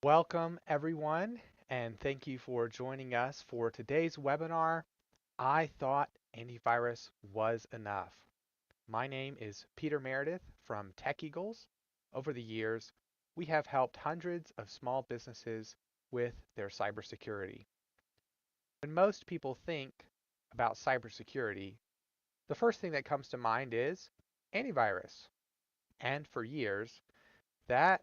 Welcome, everyone, and thank you for joining us for today's webinar. I thought antivirus was enough. My name is Peter Meredith from Tech Eagles. Over the years, we have helped hundreds of small businesses with their cybersecurity. When most people think about cybersecurity, the first thing that comes to mind is antivirus. And for years, that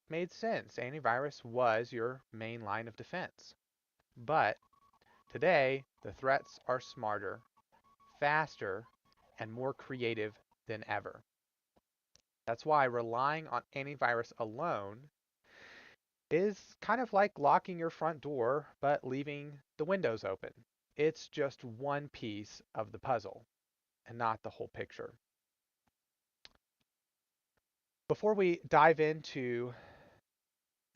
made sense. Antivirus was your main line of defense. But today, the threats are smarter, faster, and more creative than ever. That's why relying on antivirus alone is kind of like locking your front door but leaving the windows open. It's just one piece of the puzzle and not the whole picture. Before we dive into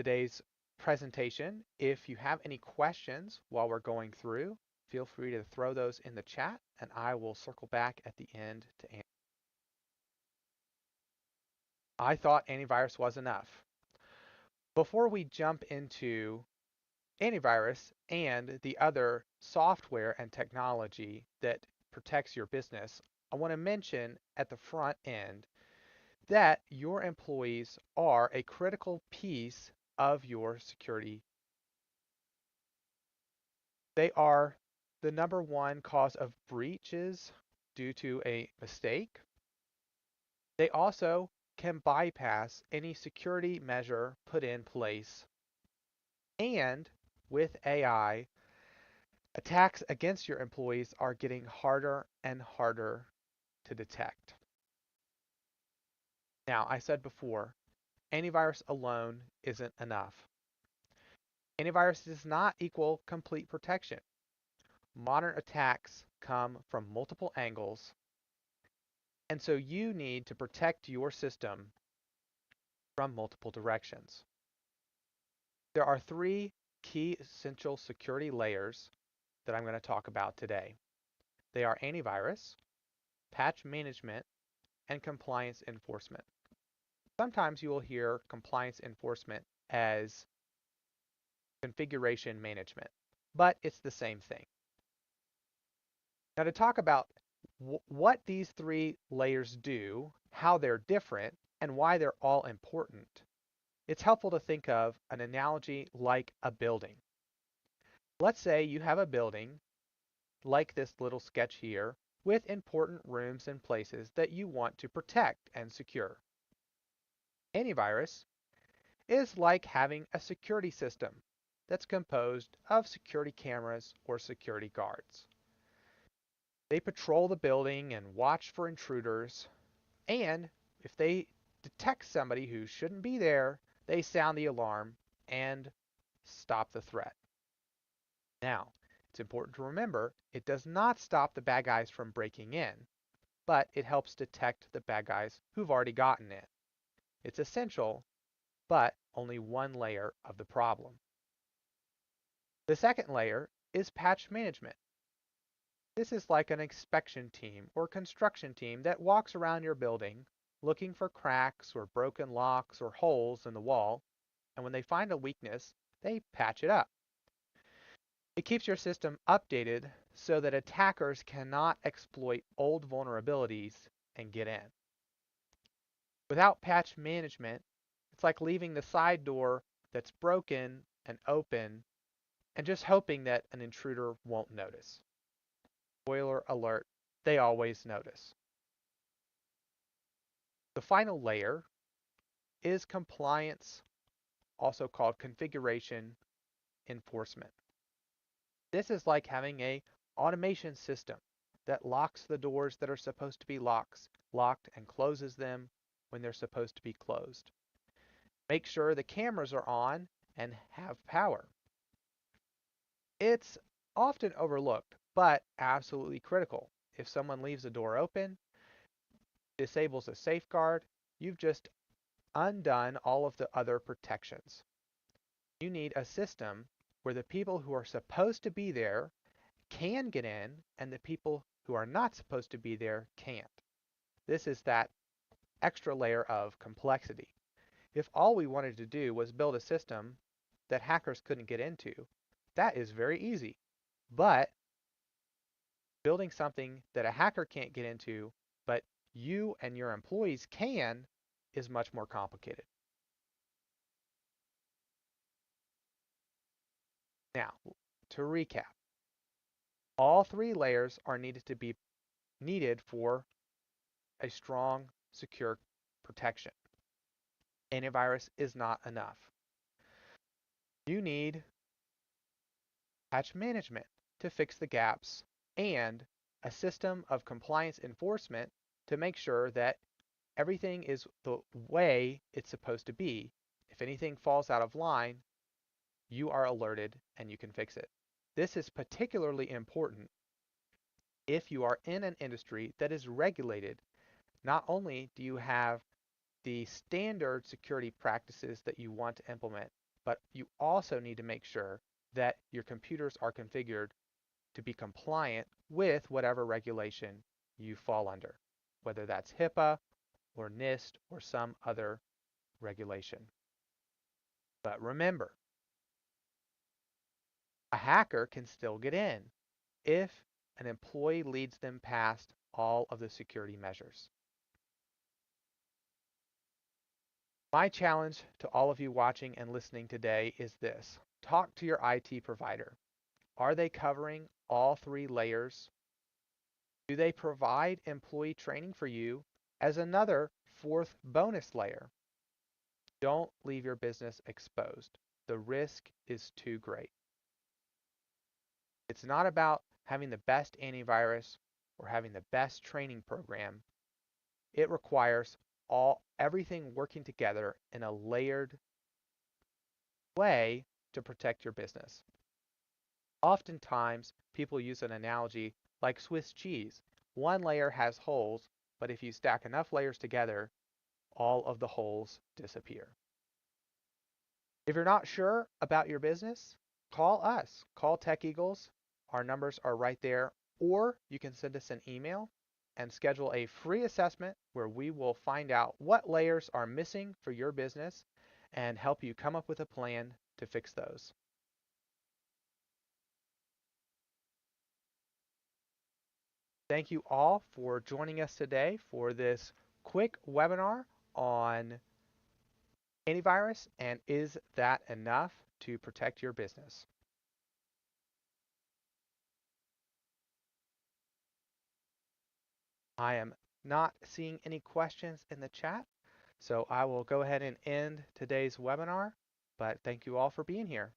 today's presentation, if you have any questions while we're going through, feel free to throw those in the chat and I will circle back at the end to answer. I thought antivirus was enough. Before we jump into antivirus and the other software and technology that protects your business, I want to mention at the front end that your employees are a critical piece of your security. They are the number one cause of breaches due to a mistake. They also can bypass any security measure put in place. And with AI, attacks against your employees are getting harder and harder to detect. Now, I said before, antivirus alone isn't enough. Antivirus does not equal complete protection. Modern attacks come from multiple angles, and so you need to protect your system from multiple directions. There are three key essential security layers that I'm going to talk about today. They are antivirus, patch management, and compliance enforcement. Sometimes you will hear compliance enforcement as configuration management, but it's the same thing. Now, to talk about what these three layers do, how they're different, and why they're all important, it's helpful to think of an analogy like a building. Let's say you have a building like this little sketch here with important rooms and places that you want to protect and secure. Antivirus is like having a security system that's composed of security cameras or security guards. They patrol the building and watch for intruders, and if they detect somebody who shouldn't be there, they sound the alarm and stop the threat. Now, it's important to remember it does not stop the bad guys from breaking in, but it helps detect the bad guys who've already gotten in. It's essential, but only one layer of the problem. The second layer is patch management. This is like an inspection team or construction team that walks around your building looking for cracks or broken locks or holes in the wall, and when they find a weakness, they patch it up. It keeps your system updated so that attackers cannot exploit old vulnerabilities and get in. Without patch management, it's like leaving the side door that's broken and open and just hoping that an intruder won't notice. Spoiler alert, they always notice. The final layer is compliance, also called configuration enforcement. This is like having a automation system that locks the doors that are supposed to be locked and closes them when they're supposed to be closed. Make sure the cameras are on and have power. It's often overlooked, but absolutely critical. If someone leaves a door open, disables a safeguard, you've just undone all of the other protections. You need a system where the people who are supposed to be there can get in and the people who are not supposed to be there can't. This is that extra layer of complexity. If all we wanted to do was build a system that hackers couldn't get into, that is very easy. But building something that a hacker can't get into, but you and your employees can, is much more complicated. Now, to recap, all three layers are needed for a strong, secure protection. Antivirus is not enough. You need patch management to fix the gaps and a system of compliance enforcement to make sure that everything is the way it's supposed to be. If anything falls out of line, you are alerted and you can fix it. This is particularly important if you are in an industry that is regulated. Not only do you have the standard security practices that you want to implement, but you also need to make sure that your computers are configured to be compliant with whatever regulation you fall under, whether that's HIPAA or NIST or some other regulation. But remember, a hacker can still get in if an employee leads them past all of the security measures. My challenge to all of you watching and listening today is this. Talk to your IT provider. Are they covering all three layers? Do they provide employee training for you as another fourth bonus layer? Don't leave your business exposed. The risk is too great. It's not about having the best antivirus or having the best training program. It requires everything working together in a layered way to protect your business. Oftentimes, people use an analogy like Swiss cheese. One layer has holes, but if you stack enough layers together, all of the holes disappear. If you're not sure about your business, call us. Call Tech Eagles. Our numbers are right there. Or you can send us an email and schedule a free assessment where we will find out what layers are missing for your business and help you come up with a plan to fix those. Thank you all for joining us today for this quick webinar on antivirus and is that enough to protect your business. I am not seeing any questions in the chat, so I will go ahead and end today's webinar, but thank you all for being here.